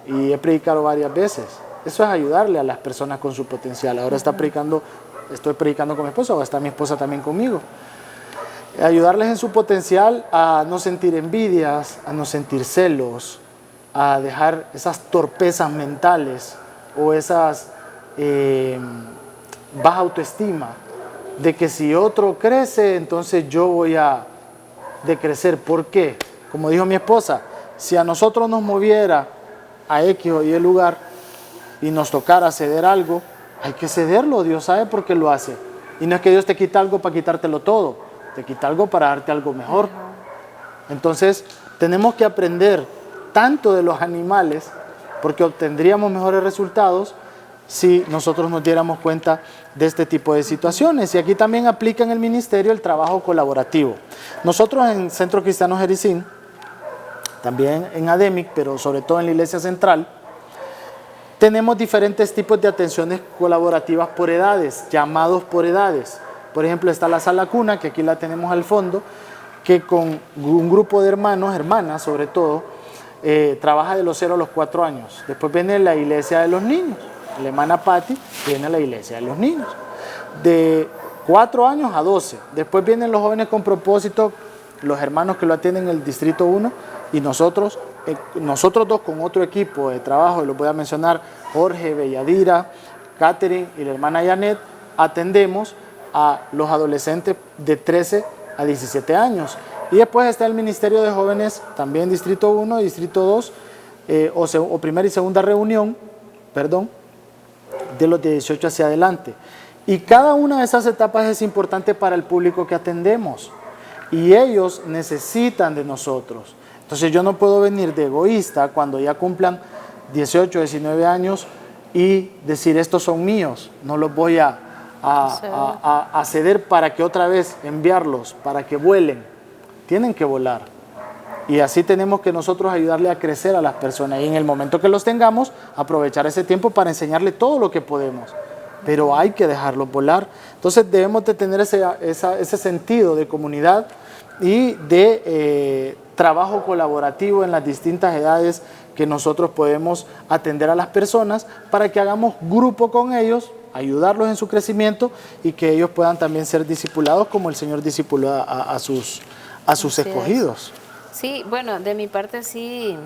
Y he predicado varias veces. Eso es ayudarle a las personas con su potencial. Ahora estoy predicando con mi esposa, o está mi esposa también conmigo. Ayudarles en su potencial a no sentir envidias, a no sentir celos, a dejar esas torpezas mentales o esas baja autoestima de que si otro crece, entonces yo voy a decrecer. ¿Por qué? Como dijo mi esposa, si a nosotros nos moviera a X o Y lugar y nos tocara ceder algo, hay que cederlo. Dios sabe por qué lo hace. Y no es que Dios te quita algo para quitártelo todo, te quita algo para darte algo mejor. Entonces, Tenemos que aprender tanto de los animales, porque obtendríamos mejores resultados si nosotros nos diéramos cuenta de este tipo de situaciones. Y aquí también aplica en el ministerio el trabajo colaborativo. Nosotros en Centro Cristiano Jericín, también en ADEMIC, pero sobre todo en la Iglesia Central, tenemos diferentes tipos de atenciones colaborativas por edades, llamados por edades. Por ejemplo, está la sala cuna, que aquí la tenemos al fondo, que con un grupo de hermanos, hermanas sobre todo, trabaja de los 0 a los 4 años. Después viene la iglesia de los niños. La hermana Patti viene a la iglesia de los niños. De 4 años a 12. Después vienen los jóvenes con propósito, los hermanos que lo atienden en el Distrito 1 y nosotros dos con otro equipo de trabajo, y los voy a mencionar, Jorge, Belladira, Catherine y la hermana Janet, atendemos a los adolescentes de 13 a 17 años. Y después está el Ministerio de Jóvenes, también Distrito 1 y Distrito 2, o primera y segunda reunión, de los de 18 hacia adelante. Y cada una de esas etapas es importante para el público que atendemos. Y ellos necesitan de nosotros. Entonces yo no puedo venir de egoísta cuando ya cumplan 18, 19 años y decir estos son míos, no los voy a ceder para que otra vez enviarlos, para que vuelen. Tienen que volar. Y así tenemos que nosotros ayudarle a crecer a las personas y en el momento que los tengamos, aprovechar ese tiempo para enseñarle todo lo que podemos. Pero hay que dejarlos volar. Entonces debemos de tener ese sentido de comunidad y de trabajo colaborativo en las distintas edades que nosotros podemos atender a las personas para que hagamos grupo con ellos, ayudarlos en su crecimiento y que ellos puedan también ser discipulados como el Señor discipuló a sus escogidos. Sí, bueno, de mi parte sí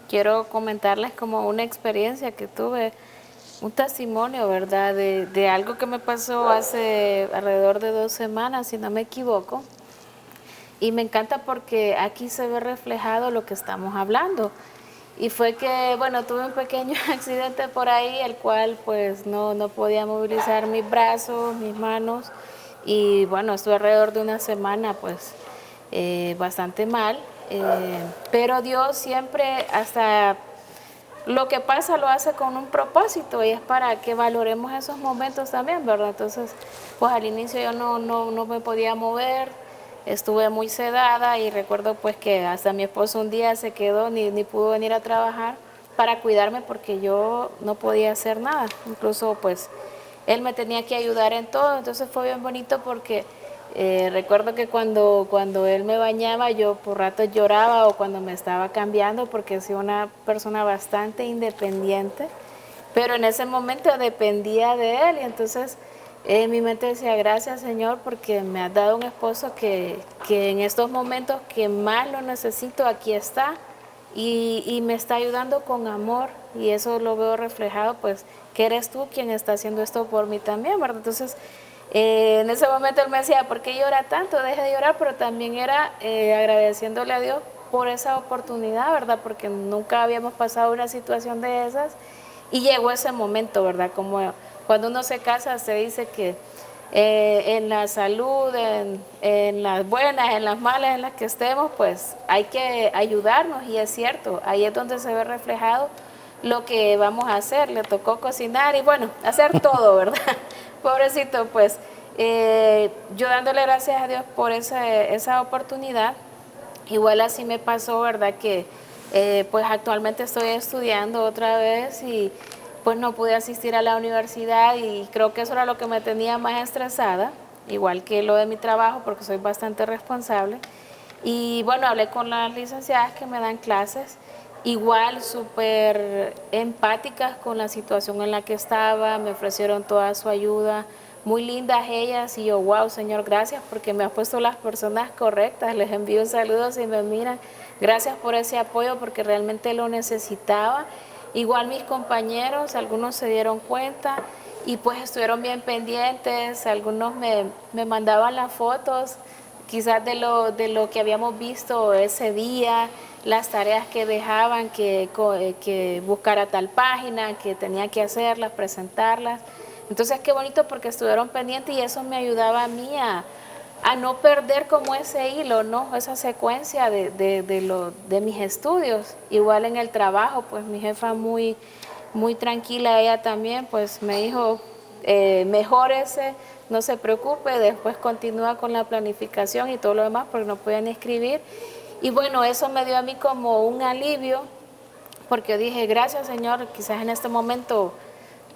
quiero comentarles como una experiencia que tuve, un testimonio, ¿verdad? De algo que me pasó hace alrededor de 2 semanas, si no me equivoco. Y me encanta porque aquí se ve reflejado lo que estamos hablando. Y fue que, bueno, tuve un pequeño accidente por ahí, el cual pues no podía movilizar mis brazos, mis manos. Y bueno, estuve alrededor de 1 semana pues bastante mal. Pero Dios siempre, hasta lo que pasa lo hace con un propósito y es para que valoremos esos momentos también, ¿verdad? Entonces, pues al inicio yo no me podía mover, estuve muy sedada y recuerdo pues que hasta mi esposo un día se quedó, ni pudo venir a trabajar para cuidarme porque yo no podía hacer nada. Incluso pues él me tenía que ayudar en todo, entonces fue bien bonito porque recuerdo que cuando él me bañaba yo por ratos lloraba o cuando me estaba cambiando porque soy una persona bastante independiente, pero en ese momento dependía de él y entonces mi mente decía gracias Señor porque me has dado un esposo que en estos momentos que más lo necesito aquí está y me está ayudando con amor y eso lo veo reflejado pues que eres tú quien está haciendo esto por mí también, ¿verdad? Entonces en ese momento él me decía, ¿por qué llora tanto? Deja de llorar, pero también era agradeciéndole a Dios por esa oportunidad, ¿verdad? Porque nunca habíamos pasado una situación de esas y llegó ese momento, ¿verdad? Como cuando uno se casa se dice que en la salud, en las buenas, en las malas, en las que estemos, pues hay que ayudarnos y es cierto, ahí es donde se ve reflejado lo que vamos a hacer. Le tocó cocinar y bueno, hacer todo, ¿verdad? Pobrecito, pues yo dándole gracias a Dios por esa oportunidad. Igual así me pasó, ¿verdad? Que pues actualmente estoy estudiando otra vez y pues no pude asistir a la universidad y creo que eso era lo que me tenía más estresada, igual que lo de mi trabajo porque soy bastante responsable. Y bueno, hablé con las licenciadas que me dan clases, igual súper empáticas con la situación en la que estaba, me ofrecieron toda su ayuda, muy lindas ellas y yo, wow, Señor, gracias porque me has puesto las personas correctas, les envío saludos y me miran, gracias por ese apoyo porque realmente lo necesitaba. Igual mis compañeros, algunos se dieron cuenta y pues estuvieron bien pendientes, algunos me mandaban las fotos, quizás de lo que habíamos visto ese día, las tareas que dejaban, que buscara tal página, que tenía que hacerlas, presentarlas. Entonces qué bonito porque estuvieron pendientes y eso me ayudaba a mí a no perder como ese hilo, ¿no? Esa secuencia de mis estudios. Igual en el trabajo, pues mi jefa muy tranquila, ella también, pues me dijo, mejórese, no se preocupe, después continúa con la planificación y todo lo demás, porque no podían escribir. Y bueno, eso me dio a mí como un alivio, porque dije, gracias Señor, quizás en este momento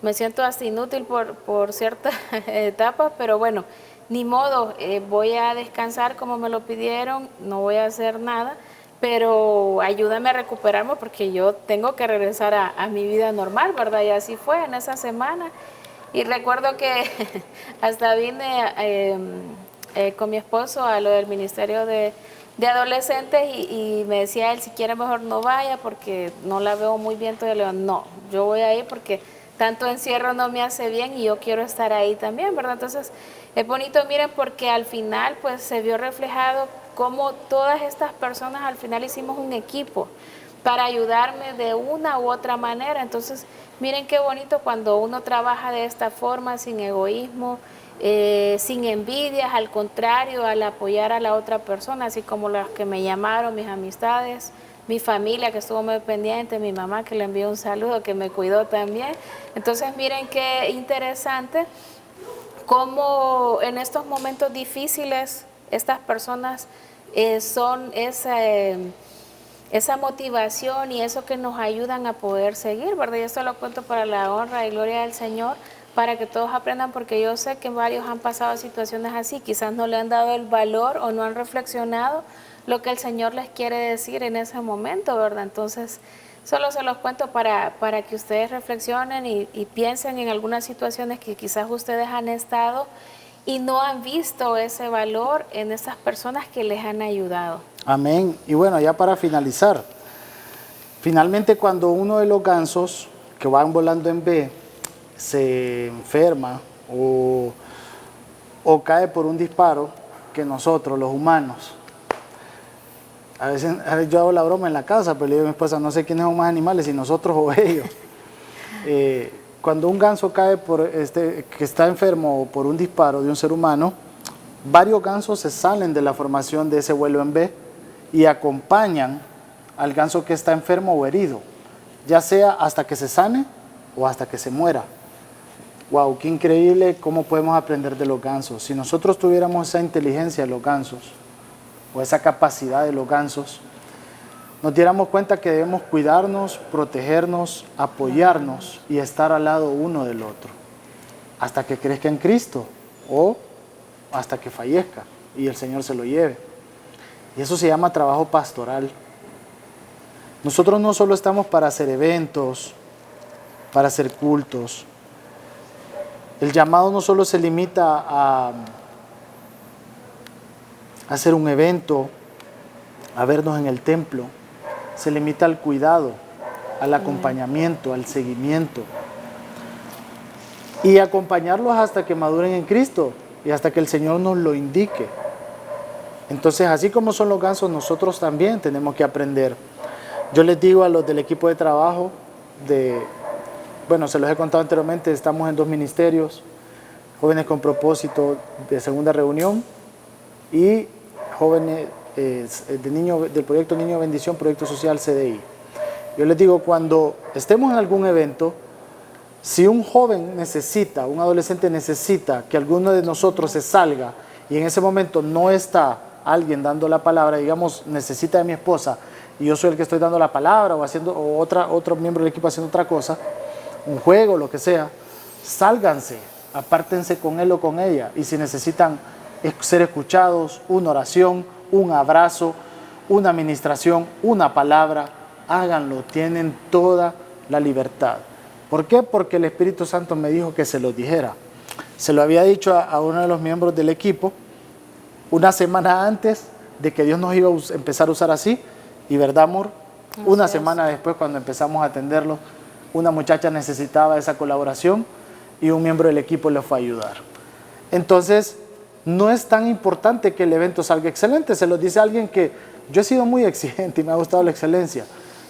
me siento hasta inútil por ciertas etapas, pero bueno, ni modo, voy a descansar como me lo pidieron, no voy a hacer nada, pero ayúdame a recuperarme porque yo tengo que regresar a mi vida normal, ¿verdad? Y así fue en esa semana. Y recuerdo que hasta vine con mi esposo a lo del Ministerio de Adolescentes y me decía él, si quiere mejor no vaya porque no la veo muy bien. Entonces le digo, no, yo voy a ir porque tanto encierro no me hace bien y yo quiero estar ahí también, ¿verdad? Entonces es bonito, miren, porque al final pues se vio reflejado cómo todas estas personas al final hicimos un equipo para ayudarme de una u otra manera. Entonces miren qué bonito cuando uno trabaja de esta forma, sin egoísmo, sin envidias, al contrario, al apoyar a la otra persona, así como las que me llamaron, mis amistades, mi familia que estuvo muy pendiente, mi mamá que le envió un saludo, que me cuidó también. Entonces miren qué interesante cómo en estos momentos difíciles estas personas son esa motivación y eso que nos ayudan a poder seguir, ¿verdad? Y esto lo cuento para la honra y gloria del Señor, para que todos aprendan, porque yo sé que varios han pasado situaciones así, quizás no le han dado el valor o no han reflexionado lo que el Señor les quiere decir en ese momento, ¿verdad? Entonces, solo se los cuento para que ustedes reflexionen y piensen en algunas situaciones que quizás ustedes han estado y no han visto ese valor en esas personas que les han ayudado. Amén. Y bueno, ya para finalizar, finalmente cuando uno de los gansos que van volando en B se enferma o cae por un disparo, que nosotros, los humanos, a veces yo hago la broma en la casa, pero le digo a mi esposa, no sé quiénes son más animales, si nosotros o ellos. Cuando un ganso cae que está enfermo por un disparo de un ser humano, varios gansos se salen de la formación de ese vuelo en B y acompañan al ganso que está enfermo o herido, ya sea hasta que se sane o hasta que se muera. Wow, qué increíble cómo podemos aprender de los gansos. Si nosotros tuviéramos esa inteligencia de los gansos o esa capacidad de los gansos, nos diéramos cuenta que debemos cuidarnos, protegernos, apoyarnos y estar al lado uno del otro hasta que crezca en Cristo o hasta que fallezca y el Señor se lo lleve. Y eso se llama trabajo pastoral. Nosotros no solo estamos para hacer eventos, para hacer cultos. El llamado no solo se limita a hacer un evento, a vernos en el templo, se limita al cuidado, al acompañamiento, al seguimiento. Y acompañarlos hasta que maduren en Cristo y hasta que el Señor nos lo indique. Entonces, así como son los gansos, nosotros también tenemos que aprender. Yo les digo a los del equipo de trabajo, se los he contado anteriormente, estamos en 2 ministerios, Jóvenes con Propósito de Segunda Reunión y Jóvenes del Proyecto Niño Bendición, Proyecto Social CDI. Yo les digo, cuando estemos en algún evento, si un joven necesita, un adolescente necesita que alguno de nosotros se salga y en ese momento no está alguien dando la palabra, digamos, necesita de mi esposa y yo soy el que estoy dando la palabra o otro miembro del equipo haciendo otra cosa, un juego, lo que sea, sálganse, apártense con él o con ella y si necesitan ser escuchados, una oración, un abrazo, una administración, una palabra, háganlo, tienen toda la libertad. ¿Por qué? Porque el Espíritu Santo me dijo que se lo dijera. Se lo había dicho a uno de los miembros del equipo una semana antes de que Dios nos iba a empezar a usar así, y verdad, amor, una semana después cuando empezamos a atenderlo, una muchacha necesitaba esa colaboración y un miembro del equipo le fue a ayudar. Entonces, no es tan importante que el evento salga excelente, se lo dice alguien que yo he sido muy exigente y me ha gustado la excelencia,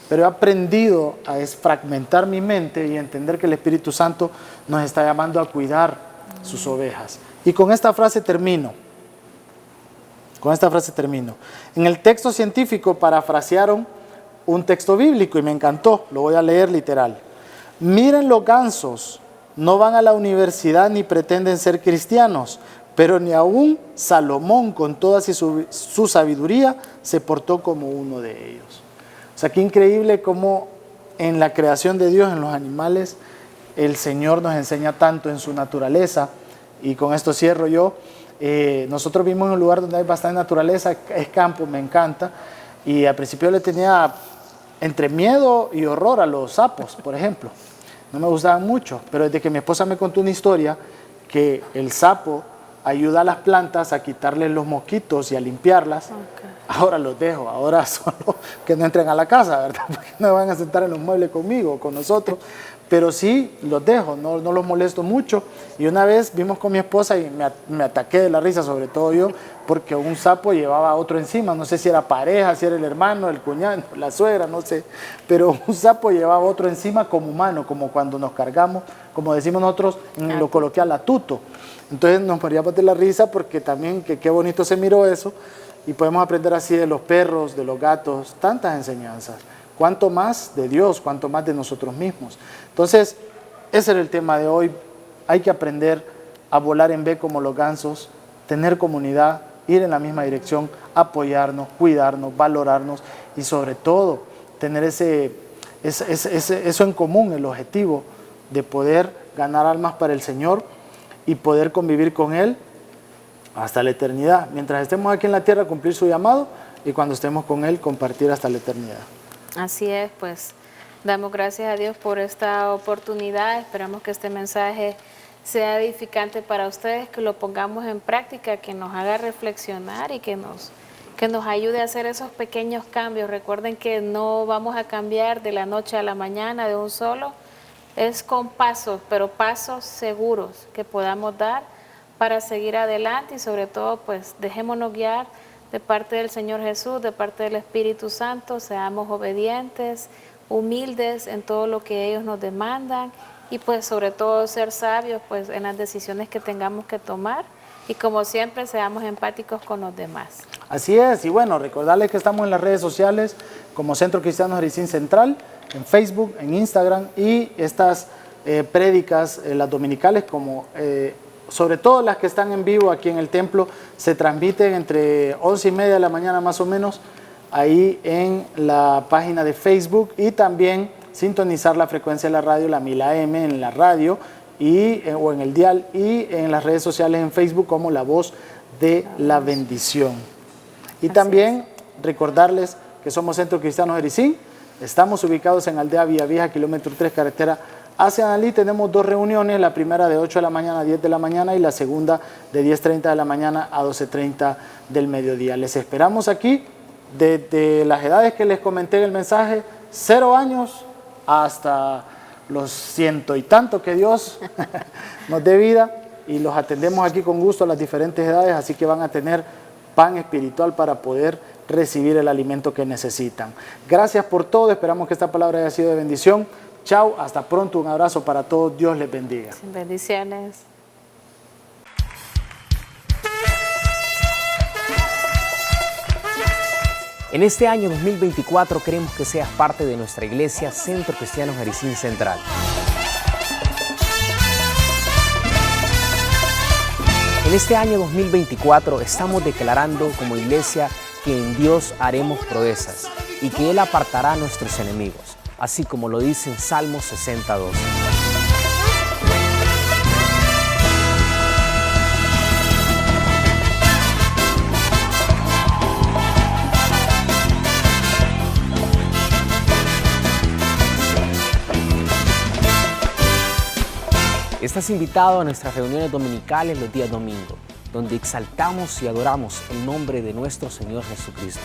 pero he aprendido a desfragmentar mi mente y entender que el Espíritu Santo nos está llamando a cuidar sus ovejas. Y con esta frase termino. Con esta frase termino. En el texto científico parafrasearon un texto bíblico y me encantó, lo voy a leer literal. Miren los gansos, no van a la universidad ni pretenden ser cristianos, pero ni aún Salomón con toda su sabiduría se portó como uno de ellos. O sea, qué increíble cómo en la creación de Dios, en los animales, el Señor nos enseña tanto en su naturaleza. Y con esto cierro yo. Nosotros vivimos en un lugar donde hay bastante naturaleza, es campo, me encanta. Y al principio le tenía entre miedo y horror a los sapos, por ejemplo. No me gustaban mucho, pero desde que mi esposa me contó una historia que el sapo ayuda a las plantas a quitarles los mosquitos y a limpiarlas, okay. Ahora los dejo, ahora solo que no entren a la casa, ¿verdad? Porque no van a sentar en los muebles conmigo, con nosotros, pero sí los dejo, no los molesto mucho. Y una vez vimos con mi esposa y me ataqué de la risa, sobre todo yo, porque un sapo llevaba a otro encima, no sé si era pareja, si era el hermano, el cuñado, la suegra, no sé, pero un sapo llevaba a otro encima como humano, como cuando nos cargamos, como decimos nosotros en lo coloquial, a tuto. Entonces nos moríamos de la risa porque también qué bonito se miró eso, y podemos aprender así de los perros, de los gatos, tantas enseñanzas. Cuánto más de Dios, cuánto más de nosotros mismos. Entonces, ese era el tema de hoy. Hay que aprender a volar en B como los gansos, tener comunidad, ir en la misma dirección, apoyarnos, cuidarnos, valorarnos y sobre todo tener eso en común, el objetivo de poder ganar almas para el Señor y poder convivir con Él hasta la eternidad. Mientras estemos aquí en la tierra, cumplir su llamado, y cuando estemos con Él, compartir hasta la eternidad. Así es, pues damos gracias a Dios por esta oportunidad. Esperamos que este mensaje sea edificante para ustedes, que lo pongamos en práctica, que nos haga reflexionar y que nos ayude a hacer esos pequeños cambios. Recuerden que no vamos a cambiar de la noche a la mañana de un solo, es con pasos, pero pasos seguros que podamos dar para seguir adelante, y sobre todo pues dejémonos guiar de parte del Señor Jesús, de parte del Espíritu Santo. Seamos obedientes, humildes en todo lo que ellos nos demandan, y pues sobre todo ser sabios pues en las decisiones que tengamos que tomar, y como siempre seamos empáticos con los demás. Así es, y bueno, recordarles que estamos en las redes sociales como Centro Cristiano Jericín Central, en Facebook, en Instagram, y estas prédicas, las dominicales, como sobre todo las que están en vivo aquí en el templo, se transmiten entre 11:30 de la mañana más o menos, ahí en la página de Facebook, y también sintonizar la frecuencia de la radio, la 1000 AM en la radio o en el dial, y en las redes sociales en Facebook como La Voz de la Bendición. Y así también recordarles que somos Centro Cristiano Jericín, estamos ubicados en Aldea Villa Vieja, kilómetro 3, carretera hacia Analí. Tenemos 2 reuniones, la primera de 8 de la mañana a 10 de la mañana y la segunda de 10:30 de la mañana a 12:30 del mediodía. Les esperamos aquí desde las edades que les comenté en el mensaje, 0 años hasta los 100 y tanto que Dios nos dé vida, y los atendemos aquí con gusto a las diferentes edades, así que van a tener pan espiritual para poder recibir el alimento que necesitan. Gracias por todo, esperamos que esta palabra haya sido de bendición. Chao, hasta pronto, un abrazo para todos, Dios les bendiga. Bendiciones. En este año 2024 queremos que seas parte de nuestra iglesia Centro Cristiano Jericín Central. En este año 2024 estamos declarando como iglesia que en Dios haremos proezas y que Él apartará a nuestros enemigos, así como lo dice en Salmo 60:12. Estás invitado a nuestras reuniones dominicales los días domingos, donde exaltamos y adoramos el nombre de nuestro Señor Jesucristo.